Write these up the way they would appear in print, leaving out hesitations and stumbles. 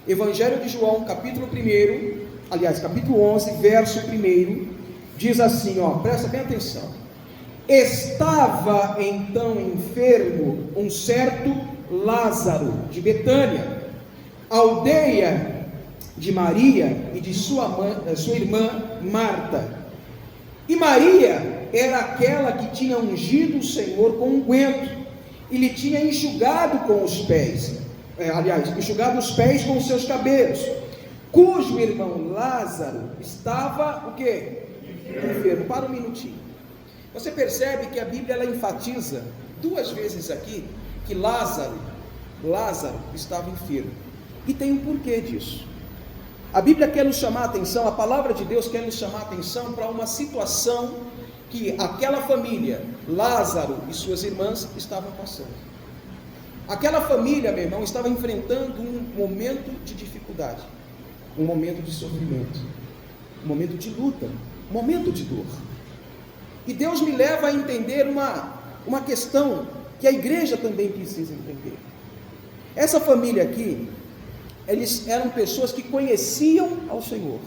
Evangelho de João, capítulo 11, verso 1, diz assim, presta bem atenção. Estava então enfermo um certo Lázaro de Betânia, aldeia de Maria e de sua irmã Marta. E Maria era aquela que tinha ungido o Senhor com unguento e lhe tinha enxugado os pés com os seus cabelos, cujo irmão Lázaro estava o quê? Enfermo. Para um minutinho. Você percebe que a Bíblia ela enfatiza 2 vezes aqui que Lázaro estava enfermo. E tem um porquê disso. A Bíblia quer nos chamar a atenção, a palavra de Deus quer nos chamar a atenção para uma situação que aquela família, Lázaro e suas irmãs, estavam passando. Aquela família, meu irmão, estava enfrentando um momento de dificuldade, um momento de sofrimento, um momento de luta, um momento de dor. E Deus me leva a entender uma questão que a igreja também precisa entender. Essa família aqui, eles eram pessoas que conheciam ao Senhor.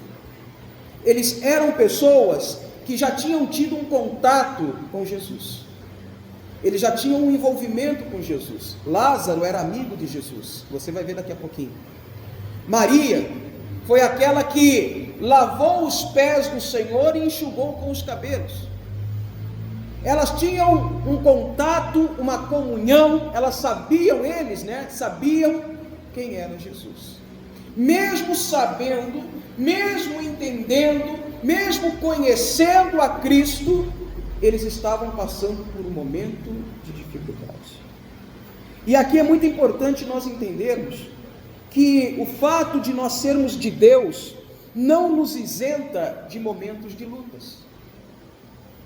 Eles eram pessoas que já tinham tido um contato com Jesus. Eles já tinham um envolvimento com Jesus. Lázaro era amigo de Jesus. Você vai ver daqui a pouquinho. Maria foi aquela que lavou os pés do Senhor e enxugou com os cabelos. Elas tinham um contato, uma comunhão. Elas sabiam quem era Jesus. Mesmo sabendo, mesmo entendendo, mesmo conhecendo a Cristo, eles estavam passando por um momento de dificuldade. E aqui é muito importante nós entendermos que o fato de nós sermos de Deus não nos isenta de momentos de lutas.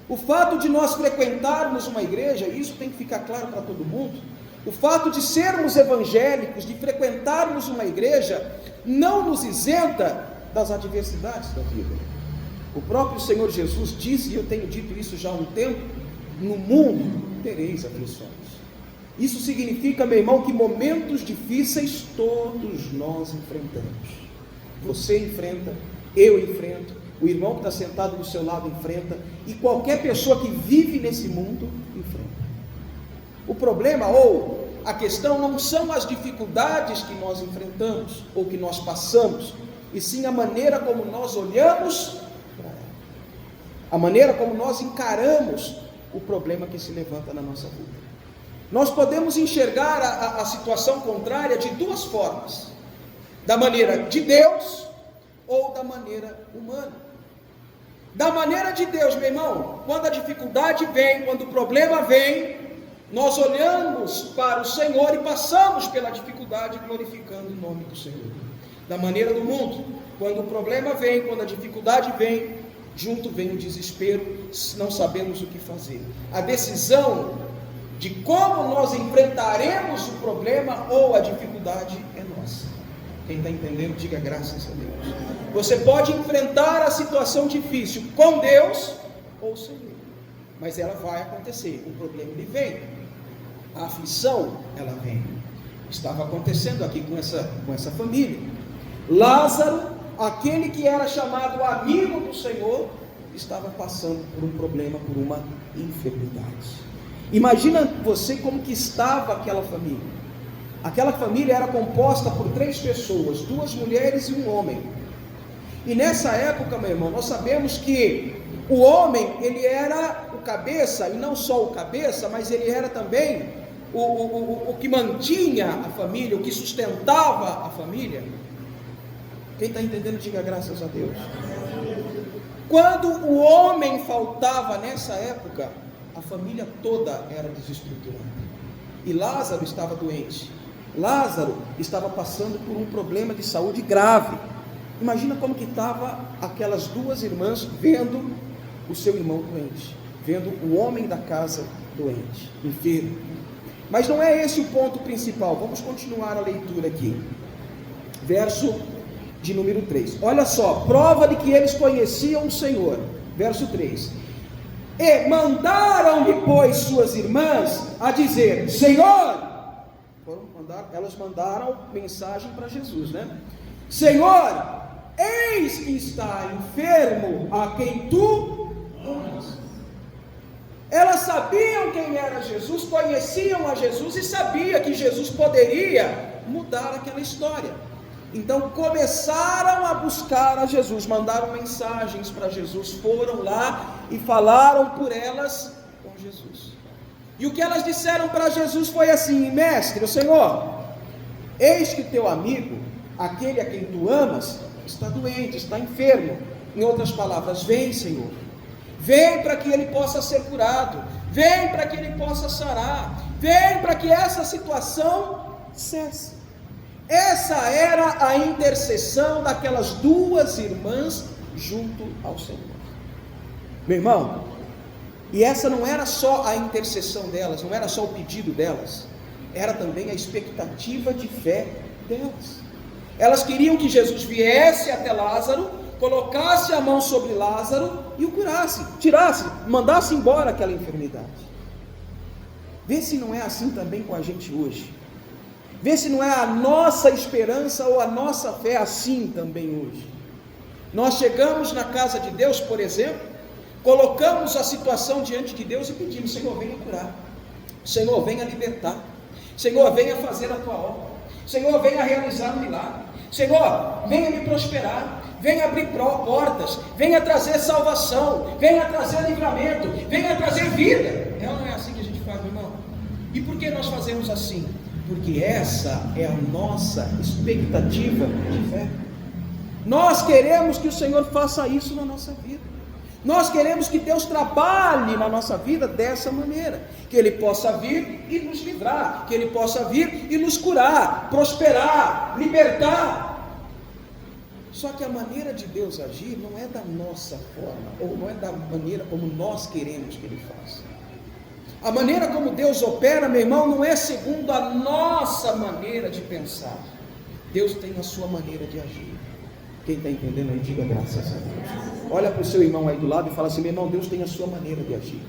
O fato de nós frequentarmos uma igreja, isso tem que ficar claro para todo mundo, o fato de sermos evangélicos, de frequentarmos uma igreja, não nos isenta das adversidades da vida. O próprio Senhor Jesus disse, e eu tenho dito isso já há um tempo, no mundo tereis aflições. Isso significa, meu irmão, que momentos difíceis todos nós enfrentamos. Você enfrenta, eu enfrento, o irmão que está sentado do seu lado enfrenta, e qualquer pessoa que vive nesse mundo enfrenta. O problema ou a questão não são as dificuldades que nós enfrentamos ou que nós passamos, e sim a maneira como nós olhamos para ela, a maneira como nós encaramos o problema que se levanta na nossa vida. Nós podemos enxergar a situação contrária de 2 formas: da maneira de Deus ou da maneira humana. Da maneira de Deus, meu irmão, quando a dificuldade vem, quando o problema vem, nós olhamos para o Senhor e passamos pela dificuldade glorificando o nome do Senhor. Da maneira do mundo, quando o problema vem, quando a dificuldade vem, junto vem o desespero, não sabemos o que fazer. A decisão de como nós enfrentaremos o problema ou a dificuldade é nossa. Quem está entendendo, diga graças a Deus. Você pode enfrentar a situação difícil com Deus ou sem Ele, mas ela vai acontecer. O problema ele vem, a aflição ela vem. Estava acontecendo aqui com essa família. Lázaro, aquele que era chamado amigo do Senhor, estava passando por um problema, por uma enfermidade. Imagina você como que estava aquela família. Aquela família era composta por 3 pessoas, 2 mulheres e um homem. E nessa época, meu irmão, nós sabemos que o homem, ele era o cabeça, e não só o cabeça, mas ele era também o que mantinha a família, o que sustentava a família. Quem está entendendo, diga graças a Deus. Quando o homem faltava nessa época, a família toda era desestruturada. E Lázaro estava doente. Lázaro estava passando por um problema de saúde grave. Imagina como que estava aquelas 2 irmãs vendo o seu irmão doente, vendo o homem da casa doente, enfermo. Mas não é esse o ponto principal. Vamos continuar a leitura aqui. Verso de número 3. Olha só, prova de que eles conheciam o Senhor. Verso 3. E mandaram-lhe, pois, suas irmãs a dizer: Senhor, elas mandaram mensagem para Jesus, né? Senhor, eis que está enfermo a quem tu amas. Elas sabiam quem era Jesus, conheciam a Jesus e sabiam que Jesus poderia mudar aquela história. Então começaram a buscar a Jesus, mandaram mensagens para Jesus, foram lá e falaram por elas com Jesus. E o que elas disseram para Jesus foi assim: mestre, o Senhor, eis que teu amigo, aquele a quem tu amas, está doente, está enfermo. Em outras palavras, vem, Senhor, vem para que ele possa ser curado, vem para que ele possa sarar, vem para que essa situação cesse. Essa era a intercessão daquelas duas irmãs junto ao Senhor. Meu irmão, e essa não era só a intercessão delas, não era só o pedido delas, era também a expectativa de fé delas. Elas queriam que Jesus viesse até Lázaro, colocasse a mão sobre Lázaro e o curasse, tirasse, mandasse embora aquela enfermidade. Vê se não é assim também com a gente hoje. Vê se não é a nossa esperança ou a nossa fé assim também hoje. Nós chegamos na casa de Deus, por exemplo, colocamos a situação diante de Deus e pedimos: Senhor, venha curar, Senhor, venha libertar, Senhor, venha fazer a tua obra, Senhor, venha realizar um milagre, Senhor, venha me prosperar, venha abrir portas, venha trazer salvação, venha trazer livramento, venha trazer vida. É ou não é assim que a gente faz, meu irmão? E por que nós fazemos assim? Porque essa é a nossa expectativa de fé. Nós queremos que o Senhor faça isso na nossa vida. Nós queremos que Deus trabalhe na nossa vida dessa maneira, que Ele possa vir e nos livrar, que Ele possa vir e nos curar, prosperar, libertar. Só que a maneira de Deus agir não é da nossa forma, ou não é da maneira como nós queremos que Ele faça. A maneira como Deus opera, meu irmão, não é segundo a nossa maneira de pensar. Deus tem a sua maneira de agir. Quem está entendendo aí, diga graças a Deus. Olha para o seu irmão aí do lado e fala assim: meu irmão, Deus tem a sua maneira de agir.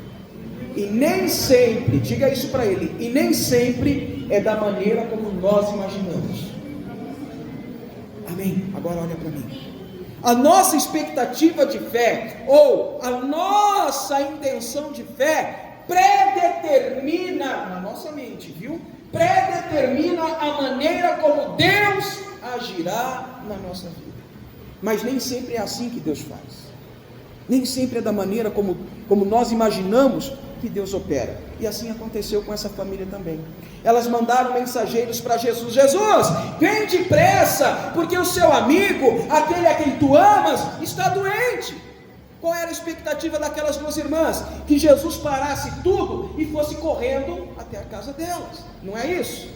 E nem sempre, diga isso para ele, e nem sempre é da maneira como nós imaginamos. Amém? Agora olha para mim. A nossa expectativa de fé, ou a nossa intenção de fé, predetermina na nossa mente, viu? Predetermina a maneira como Deus agirá na nossa vida. Mas nem sempre é assim que Deus faz. Nem sempre é da maneira como nós imaginamos que Deus opera. E assim aconteceu com essa família também. Elas mandaram mensageiros para Jesus: Jesus, vem depressa, porque o seu amigo, aquele a quem tu amas, está doente. Qual era a expectativa daquelas duas irmãs? Que Jesus parasse tudo e fosse correndo até a casa delas. Não é isso?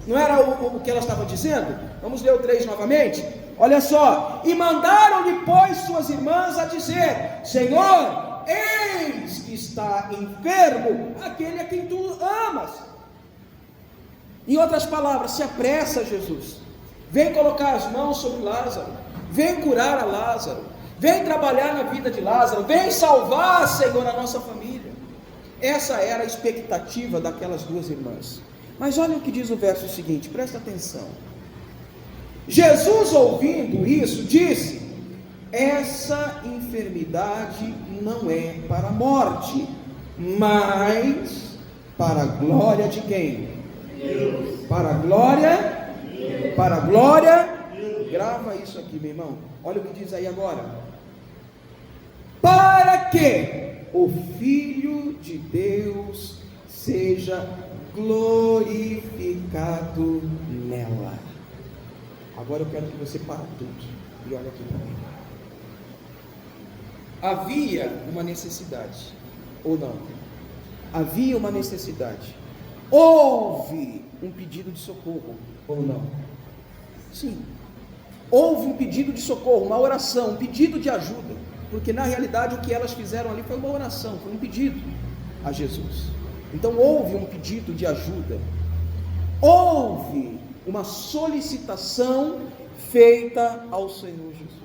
Não era o que elas estavam dizendo? Vamos ler o 3 novamente? Olha só: e mandaram-lhe, pois, suas irmãs a dizer: Senhor, eis que está enfermo aquele a quem tu amas. Em outras palavras, se apressa, Jesus, vem colocar as mãos sobre Lázaro, vem curar a Lázaro, vem trabalhar na vida de Lázaro, vem salvar, Senhor, a nossa família. Essa era a expectativa daquelas duas irmãs. Mas olha o que diz o verso seguinte, presta atenção. Jesus, ouvindo isso, disse: essa enfermidade não é para a morte, mas para a glória de quem? Deus. Para a glória, Deus. Para a glória, Deus. Grava isso aqui, meu irmão. Olha o que diz aí agora: para que o Filho de Deus seja glorificado nela. Agora eu quero que você pare tudo e olhe aqui para mim. Havia uma necessidade, ou não? Havia uma necessidade. Houve um pedido de socorro, ou não? Sim. Houve um pedido de socorro, uma oração, um pedido de ajuda. Porque na realidade o que elas fizeram ali foi uma oração, foi um pedido a Jesus. Então houve um pedido de ajuda. Houve uma solicitação feita ao Senhor Jesus.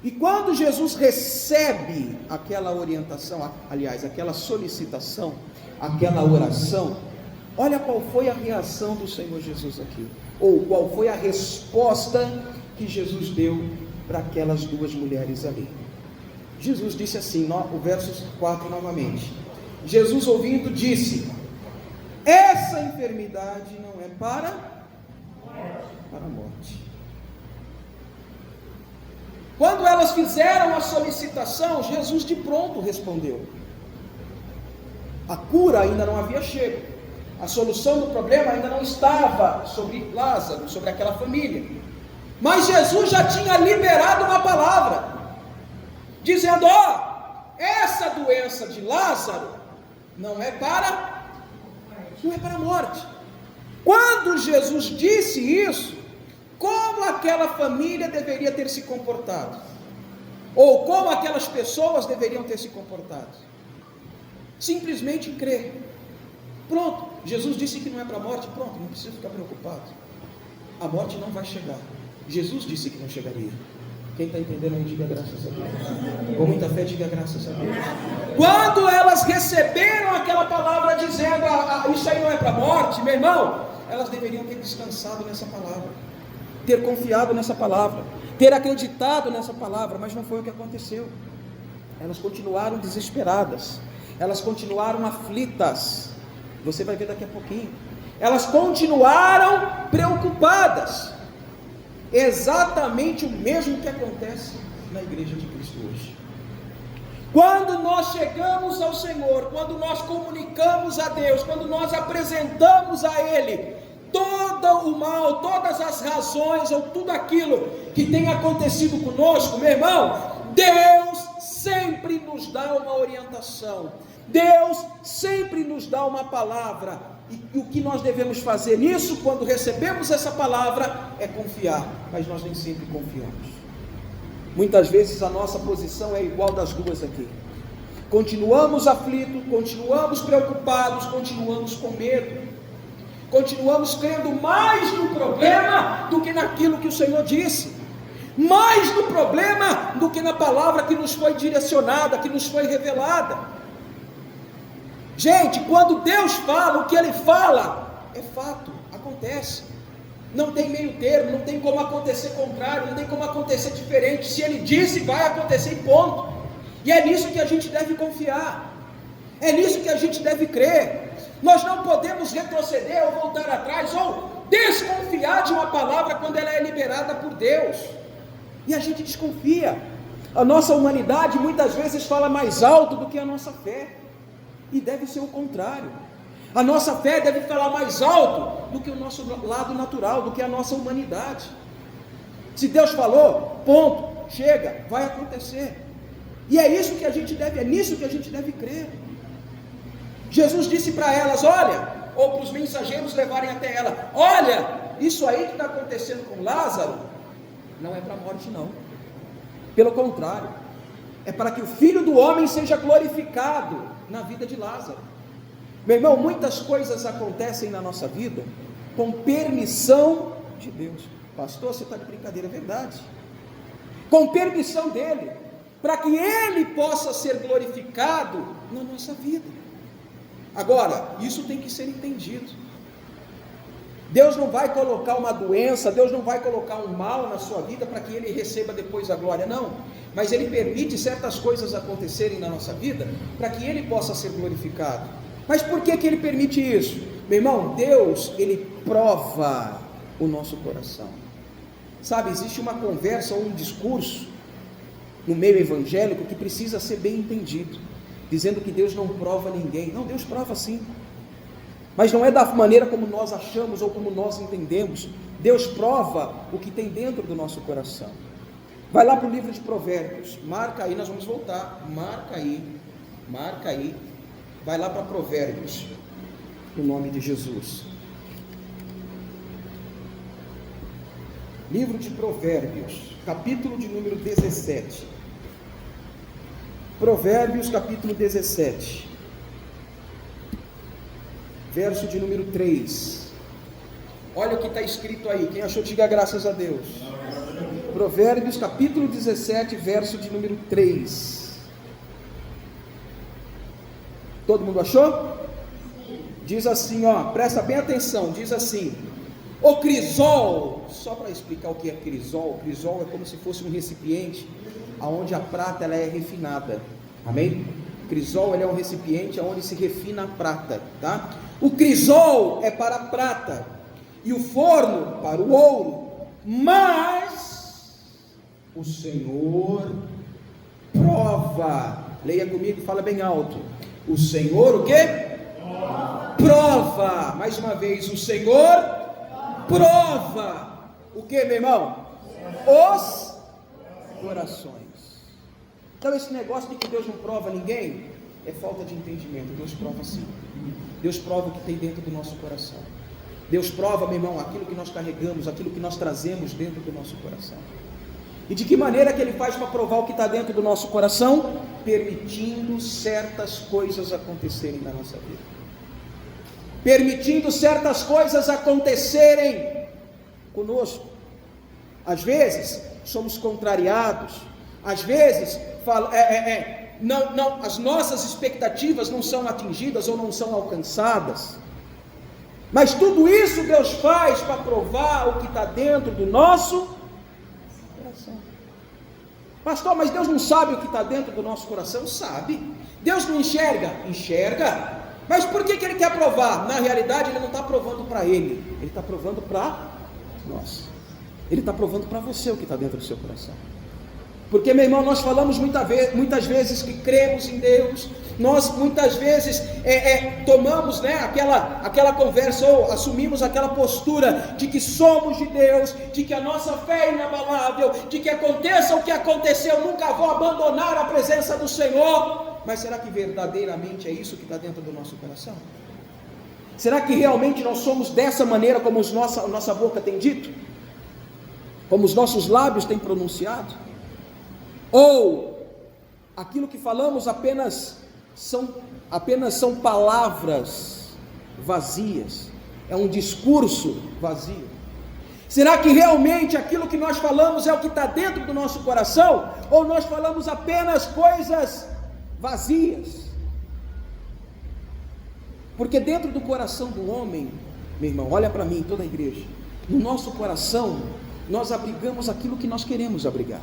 E quando Jesus recebe aquela orientação, aliás, aquela solicitação, aquela oração, olha qual foi a reação do Senhor Jesus aqui. Ou qual foi a resposta que Jesus deu para aquelas duas mulheres ali? Jesus disse assim, o verso 4 novamente. Jesus ouvindo disse: essa enfermidade não é para a morte. Quando elas fizeram a solicitação, Jesus de pronto respondeu. A cura ainda não havia chego. A solução do problema ainda não estava sobre Lázaro, sobre aquela família. Mas Jesus já tinha liberado uma palavra, dizendo: essa doença de Lázaro não é para a morte. Quando Jesus disse isso, como aquela família deveria ter se comportado? Ou como aquelas pessoas deveriam ter se comportado? Simplesmente crer. Pronto, Jesus disse que não é para a morte, pronto, não precisa ficar preocupado. A morte não vai chegar. Jesus disse que não chegaria. Quem está entendendo aí, diga graças a Deus. Com muita fé, diga graças a Deus. Quando elas receberam aquela palavra dizendo: isso aí não é para a morte, meu irmão, elas deveriam ter descansado nessa palavra, ter confiado nessa palavra, ter acreditado nessa palavra, mas não foi o que aconteceu. Elas continuaram desesperadas, elas continuaram aflitas. Você vai ver daqui a pouquinho. Elas continuaram preocupadas. Exatamente o mesmo que acontece na igreja de Cristo hoje. Quando nós chegamos ao Senhor, quando nós comunicamos a Deus, quando nós apresentamos a Ele todo o mal, todas as razões ou tudo aquilo que tem acontecido conosco, meu irmão, Deus sempre nos dá uma orientação, Deus sempre nos dá uma palavra. E o que nós devemos fazer nisso, quando recebemos essa palavra, é confiar, mas nós nem sempre confiamos. Muitas vezes a nossa posição é igual das duas aqui. Continuamos aflitos, continuamos preocupados, continuamos com medo, continuamos crendo mais no problema do que naquilo que o Senhor disse, mais no problema do que na palavra que nos foi direcionada, que nos foi revelada. Gente, quando Deus fala, o que Ele fala é fato, acontece. Não tem meio termo, não tem como acontecer contrário, não tem como acontecer diferente. Se Ele disse, vai acontecer e ponto. E é nisso que a gente deve confiar, é nisso que a gente deve crer. Nós não podemos retroceder ou voltar atrás, ou desconfiar de uma palavra quando ela é liberada por Deus. E a gente desconfia. A nossa humanidade muitas vezes fala mais alto do que a nossa fé. E deve ser o contrário. A nossa fé deve falar mais alto do que o nosso lado natural, do que a nossa humanidade. Se Deus falou, ponto, chega, vai acontecer. E é isso que a gente deve, é nisso que a gente deve crer. Jesus disse para elas, ou para os mensageiros levarem até ela: olha, isso aí que está acontecendo com Lázaro, não é para a morte não. Pelo contrário, é para que o Filho do Homem seja glorificado na vida de Lázaro. Meu irmão, muitas coisas acontecem na nossa vida com permissão de Deus. Pastor, você está de brincadeira, é verdade. Com permissão dele, para que ele possa ser glorificado na nossa vida. Agora, isso tem que ser entendido. Deus não vai colocar uma doença, Deus não vai colocar um mal na sua vida para que ele receba depois a glória, não. Mas ele permite certas coisas acontecerem na nossa vida para que ele possa ser glorificado. Mas por que ele permite isso? Meu irmão, Deus, ele prova o nosso coração. Sabe, existe uma conversa ou um discurso no meio evangélico que precisa ser bem entendido, dizendo que Deus não prova ninguém. Não, Deus prova sim, mas não é da maneira como nós achamos ou como nós entendemos. Deus prova o que tem dentro do nosso coração. Vai lá para o livro de Provérbios, marca aí, nós vamos voltar, marca aí, vai lá para Provérbios, no nome de Jesus. Livro de Provérbios, capítulo de número 17. Provérbios, capítulo 17. Verso de número 3. Olha o que está escrito aí. Quem achou, diga graças a Deus. Provérbios capítulo 17, verso de número 3. Todo mundo achou? Diz assim, presta bem atenção, diz assim: O crisol, só para explicar o que é crisol é como se fosse um recipiente onde a prata ela é refinada, amém? Crisol ele é um recipiente onde se refina a prata, tá? O crisol é para a prata e o forno para o ouro, mas o Senhor prova, leia comigo, fala bem alto, o Senhor o quê? Prova, mais uma vez, o Senhor prova, o que, meu irmão? Os corações. Então esse negócio de que Deus não prova ninguém, é falta de entendimento. Deus prova sim, Deus prova o que tem dentro do nosso coração. Deus prova, meu irmão, aquilo que nós carregamos, aquilo que nós trazemos dentro do nosso coração. E de que maneira que Ele faz para provar o que está dentro do nosso coração? Permitindo certas coisas acontecerem na nossa vida, permitindo certas coisas acontecerem conosco. Às vezes somos contrariados, às vezes as nossas expectativas não são atingidas ou não são alcançadas, mas tudo isso Deus faz para provar o que está dentro do nosso coração. Pastor, mas Deus não sabe o que está dentro do nosso coração? Sabe. Deus não enxerga? Enxerga. Mas por que Ele quer provar? Na realidade Ele não está provando para Ele, Ele está provando para nós. Ele está provando para você o que está dentro do seu coração. Porque, meu irmão, nós falamos muitas vezes que cremos em Deus, nós muitas vezes tomamos aquela conversa, ou assumimos aquela postura de que somos de Deus, de que a nossa fé é inabalável, de que aconteça o que aconteceu, nunca vou abandonar a presença do Senhor. Mas será que verdadeiramente é isso que está dentro do nosso coração? Será que realmente nós somos dessa maneira como a nossa boca tem dito? Como os nossos lábios têm pronunciado? Ou aquilo que falamos apenas são palavras vazias, é um discurso vazio? Será que realmente aquilo que nós falamos é o que está dentro do nosso coração? Ou nós falamos apenas coisas vazias? Porque dentro do coração do homem, meu irmão, olha para mim, toda a igreja, no nosso coração nós abrigamos aquilo que nós queremos abrigar,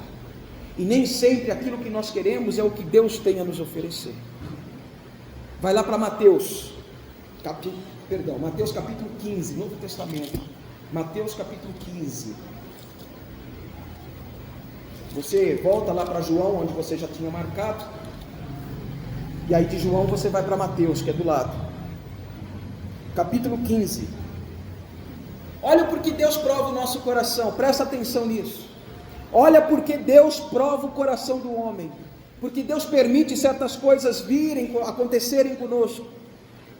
e nem sempre aquilo que nós queremos é o que Deus tem a nos oferecer. Vai lá para Mateus capítulo 15, Novo Testamento, Mateus capítulo 15, você volta lá para João, onde você já tinha marcado, e aí de João você vai para Mateus, que é do lado, capítulo 15, olha porque Deus prova o nosso coração, presta atenção nisso, olha porque Deus prova o coração do homem, porque Deus permite certas coisas acontecerem conosco.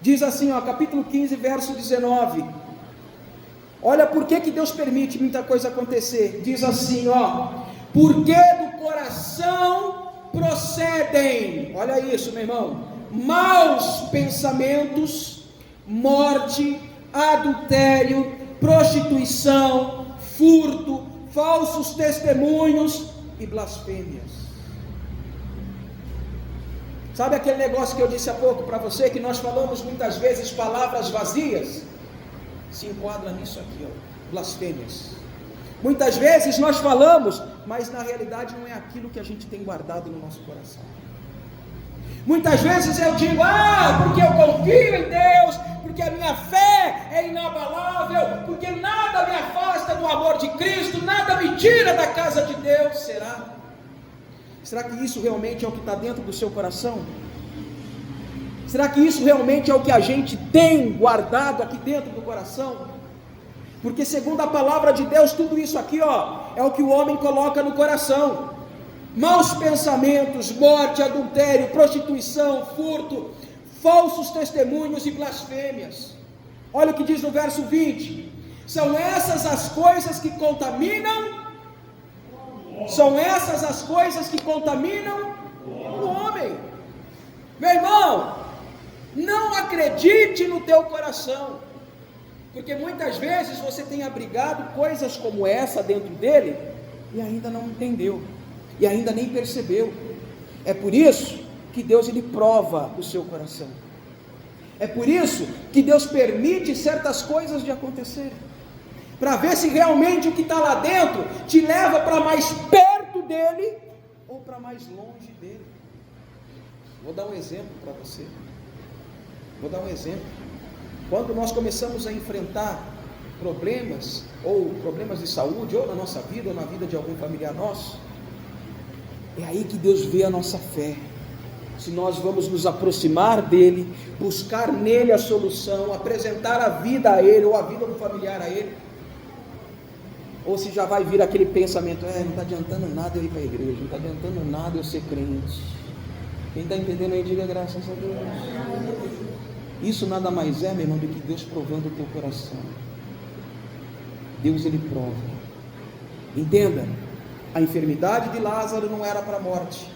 Diz assim, capítulo 15, verso 19, olha por que Deus permite muita coisa acontecer, diz assim, porque do coração procedem, olha isso, meu irmão, maus pensamentos, morte, adultério, prostituição, furto, falsos testemunhos e blasfêmias. Sabe aquele negócio que eu disse há pouco para você, que nós falamos muitas vezes palavras vazias? Se enquadra nisso aqui, blasfêmias. Muitas vezes nós falamos, mas na realidade não é aquilo que a gente tem guardado no nosso coração. Muitas vezes eu digo, porque eu confio em Deus, porque a minha fé é inabalável, porque nada me afasta do amor de Cristo, nada me tira da casa de Deus. Será? Será que isso realmente é o que está dentro do seu coração? Será que isso realmente é o que a gente tem guardado aqui dentro do coração? Porque segundo a palavra de Deus, tudo isso aqui é o que o homem coloca no coração: maus pensamentos, morte, adultério, prostituição, furto, falsos testemunhos e blasfêmias. Olha o que diz no verso 20: são essas as coisas que contaminam, o homem. Meu irmão, não acredite no teu coração, porque muitas vezes você tem abrigado coisas como essa dentro dele e ainda não entendeu, e ainda nem percebeu. É por isso que Deus ele prova o seu coração. É por isso que Deus permite certas coisas de acontecerem. para ver se realmente o que está lá dentro te leva para mais perto dele ou para mais longe dele. Vou dar um exemplo para você. Quando nós começamos a enfrentar problemas, ou problemas de saúde, ou na nossa vida, ou na vida de algum familiar nosso, é aí que Deus vê a nossa fé. Se nós vamos nos aproximar dele, buscar nele a solução, apresentar a vida a ele, ou a vida do familiar a ele, ou se já vai vir aquele pensamento, não está adiantando nada eu ir para a igreja, não está adiantando nada eu ser crente. Quem está entendendo aí, diga graças a Deus. Isso nada mais é, meu irmão, do que Deus provando o teu coração. Deus, ele prova. Entenda, a enfermidade de Lázaro não era para a morte,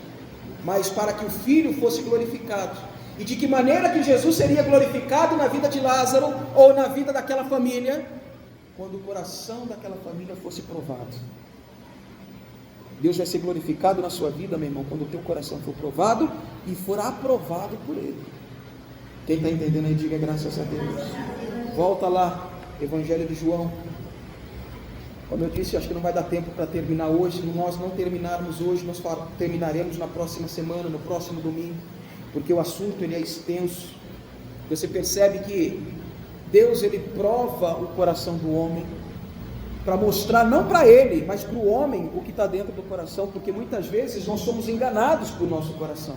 mas para que o Filho fosse glorificado. E de que maneira que Jesus seria glorificado na vida de Lázaro, ou na vida daquela família? Quando o coração daquela família fosse provado. Deus vai ser glorificado na sua vida, meu irmão, quando o teu coração for provado e for aprovado por Ele. Quem está entendendo aí, diga graças a Deus. Volta lá, Evangelho de João. Como eu disse, acho que não vai dar tempo para terminar hoje. Se nós não terminarmos hoje, nós terminaremos na próxima semana, no próximo domingo, porque o assunto ele é extenso. Você percebe que Deus ele prova o coração do homem, para mostrar não para ele, mas para o homem o que está dentro do coração, porque muitas vezes nós somos enganados por nosso coração.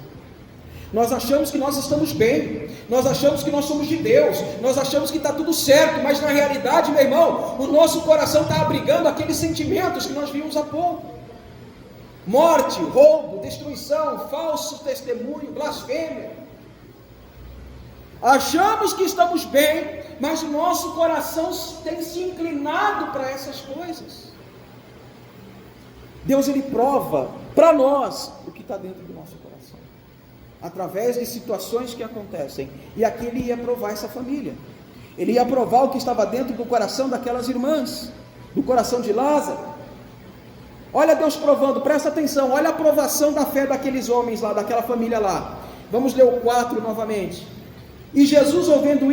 Nós achamos que nós estamos bem, nós achamos que nós somos de Deus, nós achamos que está tudo certo, mas na realidade, meu irmão, o nosso coração está abrigando aqueles sentimentos que nós vimos há pouco: morte, roubo, destruição, falso testemunho, blasfêmia. Achamos que estamos bem, mas o nosso coração tem se inclinado para essas coisas. Deus ele prova para nós o que está dentro do nosso coração, através de situações que acontecem. E aqui ele ia provar essa família, ele ia provar o que estava dentro do coração daquelas irmãs, do coração de Lázaro. Olha Deus provando, presta atenção, olha a provação da fé daqueles homens lá, daquela família lá. Vamos ler o 4 novamente. E Jesus, ouvindo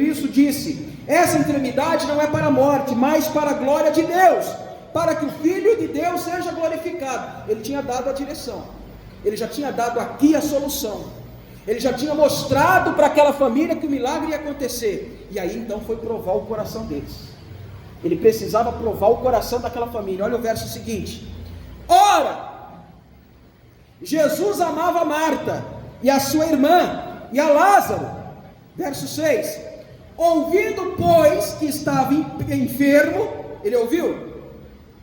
isso, disse: essa enfermidade não é para a morte, mas para a glória de Deus, para que o Filho de Deus seja glorificado. Ele tinha dado a direção, ele já tinha dado aqui a solução, ele já tinha mostrado para aquela família que o milagre ia acontecer. E aí então foi provar o coração deles. Ele precisava provar o coração daquela família. Olha o verso seguinte: ora, Jesus amava Marta e a sua irmã e a Lázaro. Verso 6: ouvindo pois que estava enfermo, ele ouviu?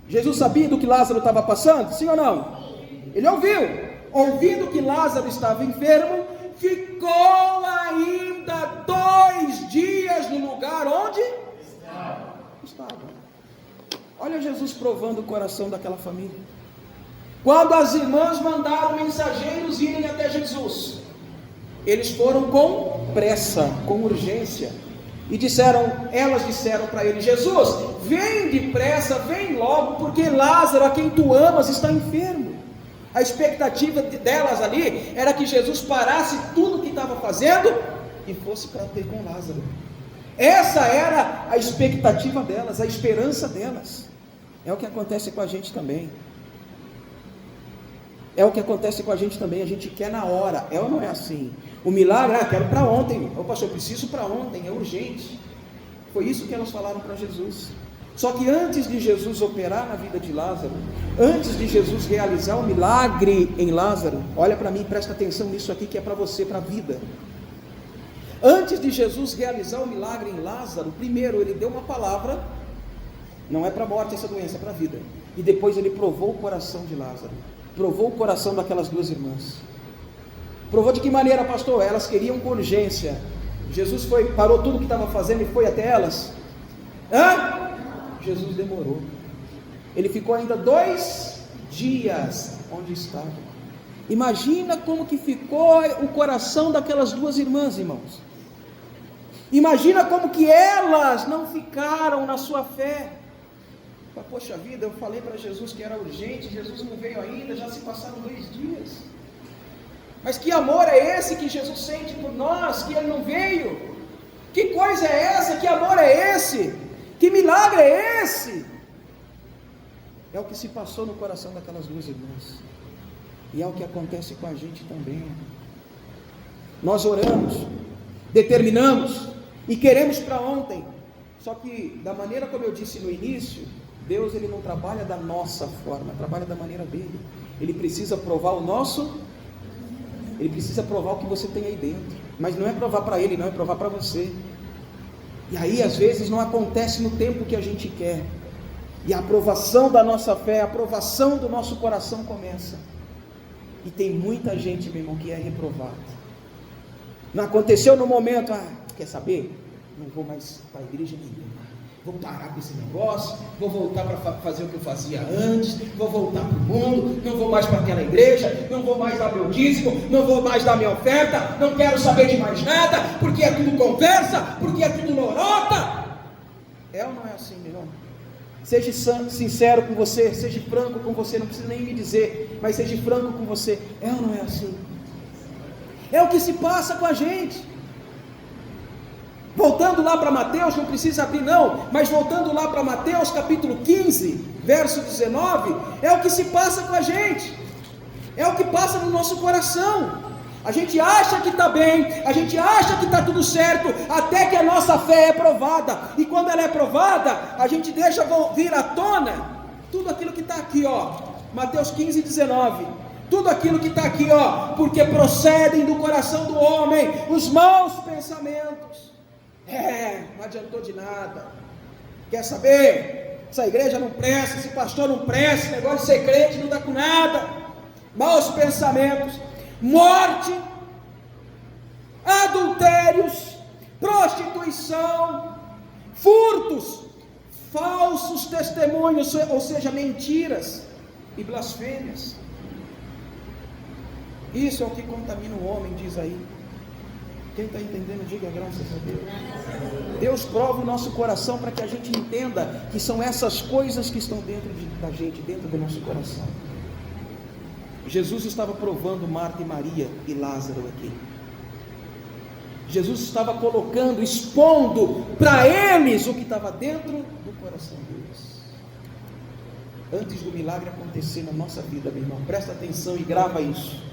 Jesus sabia do que Lázaro estava passando? Sim ou não? Ele ouviu. Ouvindo que Lázaro estava enfermo, ficou ainda 2 dias no lugar onde estava. Olha Jesus provando o coração daquela família. Quando as irmãs mandaram mensageiros irem até Jesus, eles foram com pressa, com urgência, e elas disseram para ele: Jesus, vem depressa, vem logo, porque Lázaro, a quem tu amas, está enfermo. A expectativa delas ali era que Jesus parasse tudo o que estava fazendo e fosse para ter com Lázaro. Essa era a expectativa delas, a esperança delas. É o que acontece com a gente também. É o que acontece com a gente também. A gente quer na hora, é ou não é assim? O milagre, quero para ontem. Ô pastor, eu preciso para ontem, é urgente. Foi isso que elas falaram para Jesus. Só que antes de Jesus operar na vida de Lázaro, antes de Jesus realizar o milagre em Lázaro, olha para mim, presta atenção nisso aqui que é para você, para a vida. Antes de Jesus realizar o milagre em Lázaro, primeiro ele deu uma palavra, não é para a morte essa doença, é para a vida. E depois ele provou o coração de Lázaro, provou o coração daquelas 2 irmãs. Provou de que maneira, pastor? Elas queriam com urgência. Jesus parou tudo o que estava fazendo e foi até elas? Jesus demorou. Ele ficou ainda 2 dias onde estava. Imagina como que ficou o coração daquelas 2 irmãs, irmãos. Imagina como que elas não ficaram na sua fé. Poxa vida, eu falei para Jesus que era urgente, Jesus não veio ainda, já se passaram 2 dias. Mas que amor é esse que Jesus sente por nós, que Ele não veio? Que coisa é essa? Que amor é esse? Que milagre é esse? É o que se passou no coração daquelas duas irmãs, e é o que acontece com a gente também. Nós oramos, determinamos e queremos para ontem, só que da maneira como eu disse no início, Deus ele não trabalha da nossa forma, trabalha da maneira dele. Ele precisa provar ele precisa provar o que você tem aí dentro, mas não é provar para ele, não, é provar para você. E aí às vezes não acontece no tempo que a gente quer, e a aprovação da nossa fé, a aprovação do nosso coração começa, e tem muita gente, meu irmão, que é reprovada. Não aconteceu no momento, quer saber? Não vou mais para a igreja nenhuma, vou parar com esse negócio, vou voltar para fazer o que eu fazia antes, vou voltar para o mundo, não vou mais para aquela igreja, não vou mais dar meu dízimo, não vou mais dar minha oferta, não quero saber de mais nada, porque é tudo conversa, porque é tudo lorota. É ou não é assim, meu irmão? Seja sincero com você, seja franco com você, não precisa nem me dizer, mas seja franco com você. É ou não é assim? É o que se passa com a gente. Voltando lá para Mateus, não precisa abrir não, mas voltando lá para Mateus capítulo 15, verso 19, é o que se passa com a gente, é o que passa no nosso coração. A gente acha que está bem, a gente acha que está tudo certo, até que a nossa fé é provada, e quando ela é provada, a gente deixa vir à tona tudo aquilo que está aqui, Mateus 15, 19, tudo aquilo que está aqui, porque procedem do coração do homem os maus pensamentos. Não adiantou de nada, quer saber? Essa igreja não presta, esse pastor não presta, esse negócio de ser crente não dá com nada. Maus pensamentos, morte, adultérios, prostituição, furtos, falsos testemunhos, ou seja, mentiras e blasfêmias. Isso é o que contamina o homem, diz aí. Quem está entendendo, diga graças a Deus. Deus prova o nosso coração para que a gente entenda que são essas coisas que estão dentro da gente, dentro do nosso coração. Jesus estava provando Marta e Maria e Lázaro aqui. Jesus estava colocando, expondo para eles o que estava dentro do coração deles. Antes do milagre acontecer na nossa vida, meu irmão, presta atenção e grava isso.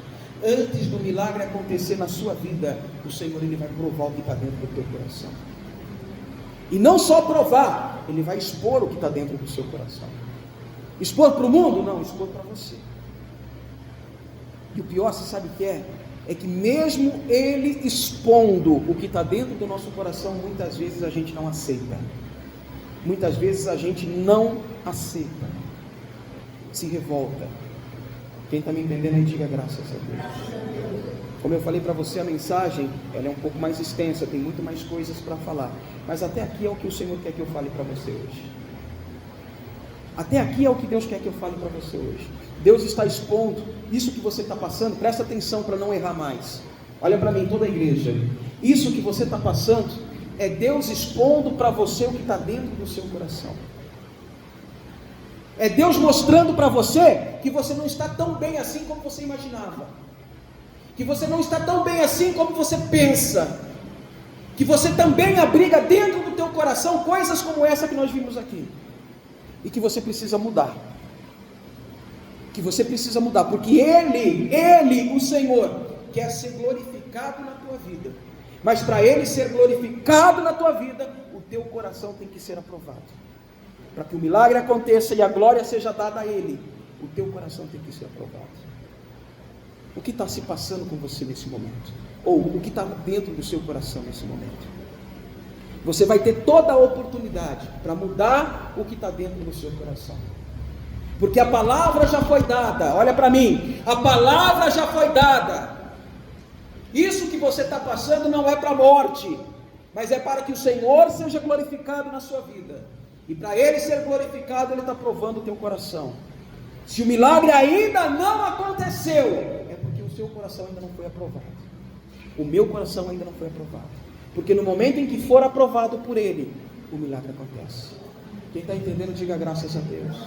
Antes do milagre acontecer na sua vida, o Senhor ele vai provar o que está dentro do teu coração. E não só provar, ele vai expor o que está dentro do seu coração. Expor para o mundo? Não, expor para você. E o pior, você sabe o que é? É que mesmo ele expondo o que está dentro do nosso coração, muitas vezes a gente não aceita. Muitas vezes a gente não aceita. Se revolta. Quem está me entendendo aí, diga graças a Deus. Como eu falei para você, a mensagem ela é um pouco mais extensa, tem muito mais coisas para falar, mas até aqui é o que o Senhor quer que eu fale para você hoje. Até aqui é o que Deus quer que eu fale para você hoje. Deus está expondo isso que você está passando, presta atenção para não errar mais. Olha para mim, toda a igreja. Isso que você está passando é Deus expondo para você o que está dentro do seu coração. É Deus mostrando para você que você não está tão bem assim como você imaginava, que você não está tão bem assim como você pensa, que você também abriga dentro do teu coração coisas como essa que nós vimos aqui, e que você precisa mudar, porque Ele, o Senhor, quer ser glorificado na tua vida, mas para Ele ser glorificado na tua vida, o teu coração tem que ser aprovado. Para que o milagre aconteça e a glória seja dada a Ele, o teu coração tem que ser aprovado. O que está se passando com você nesse momento? Ou o que está dentro do seu coração nesse momento? Você vai ter toda a oportunidade para mudar o que está dentro do seu coração. Porque a palavra já foi dada, olha para mim, a palavra já foi dada. Isso que você está passando não é para a morte, mas é para que o Senhor seja glorificado na sua vida. E para Ele ser glorificado, Ele está provando o teu coração. Se o milagre ainda não aconteceu, é porque o seu coração ainda não foi aprovado. O meu coração ainda não foi aprovado. Porque no momento em que for aprovado por Ele, o milagre acontece. Quem está entendendo, diga graças a Deus.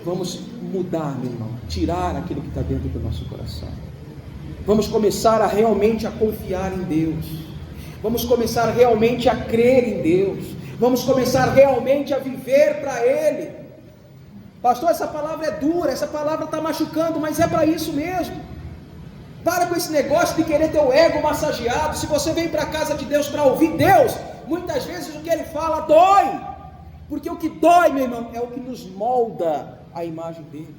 Vamos mudar, meu irmão, tirar aquilo que está dentro do nosso coração. Vamos começar a realmente a confiar em Deus. Vamos começar realmente a crer em Deus. Vamos começar realmente a viver para Ele. Pastor, essa palavra é dura, essa palavra está machucando, mas é para isso mesmo. Para com esse negócio de querer ter o ego massageado. Se você vem para a casa de Deus para ouvir Deus, muitas vezes o que Ele fala dói, porque o que dói, meu irmão, é o que nos molda a imagem dele.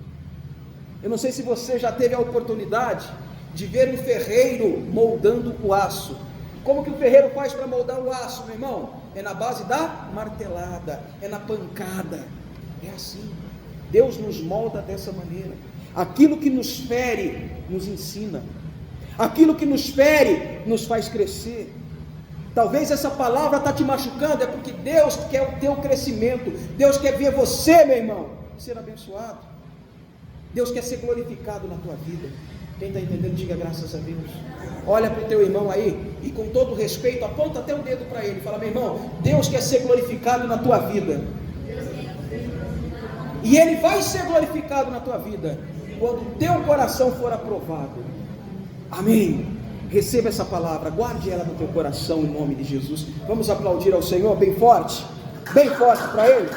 Eu não sei se você já teve a oportunidade de ver um ferreiro moldando o aço. Como que o ferreiro faz para moldar o aço, meu irmão? É na base da martelada, é na pancada, é assim. Deus nos molda dessa maneira. Aquilo que nos fere, nos ensina. Aquilo que nos fere, nos faz crescer. Talvez essa palavra está te machucando, é porque Deus quer o teu crescimento. Deus quer ver você, meu irmão, ser abençoado. Deus quer ser glorificado na tua vida. Quem está entendendo, diga graças a Deus. Olha para o teu irmão aí, e com todo respeito, aponta até o dedo para ele, fala: meu irmão, Deus quer ser glorificado na tua vida. E Ele vai ser glorificado na tua vida quando o teu coração for aprovado. Amém. Receba essa palavra, guarde ela no teu coração em nome de Jesus. Vamos aplaudir ao Senhor bem forte para Ele.